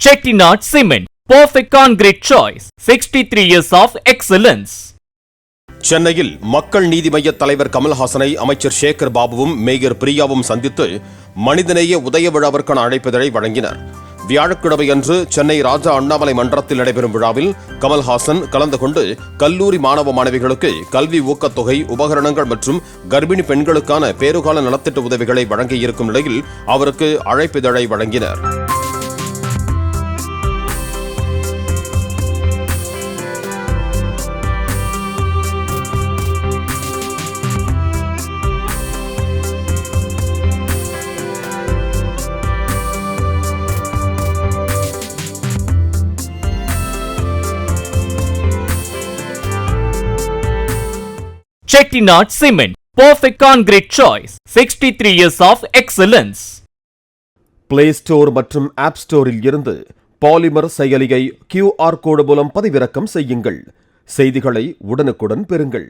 Chettinad Cement, perfect concrete choice. 63 years of excellence. சென்னையில் மக்கள் நீதி மய்ய தலைவர் கமல்ஹாசனை அமைச்சர் சேகர் பாபுவும் மேயர் பிரியாவும் சந்தித்து மனிதநேய உதய விழாவிற்கான அழைப்பிதழை வழங்கினர். வியாழக்கிழமையன்று சென்னை ராஜா அண்ணாமலை மன்றத்தில் நடைபெறும் விழாவில் கமல்ஹாசன் கலந்து கொண்டு கல்லூரி மாணவ மாணவிகளுக்கு கல்வி ஊக்கத்தொகை, உபகரணங்கள் மற்றும் கர்ப்பிணி பெண்களுக்கான பேறுகால நலத்திட்ட உதவிகளை வழங்கியிருக்கும் நிலையில் அவருக்கு அழைப்பிதழை வழங்கினர். Chettinad Cement, perfect concrete choice. 63 years of excellence. Play store மற்றும் ஆப் ஸ்டோரில் இருந்து பாலிமர் செயலியை QR கோடு மூலம் பதிவிறக்கம் செய்யுங்கள். செய்திகளை உடனுக்குடன் பெறுங்கள்.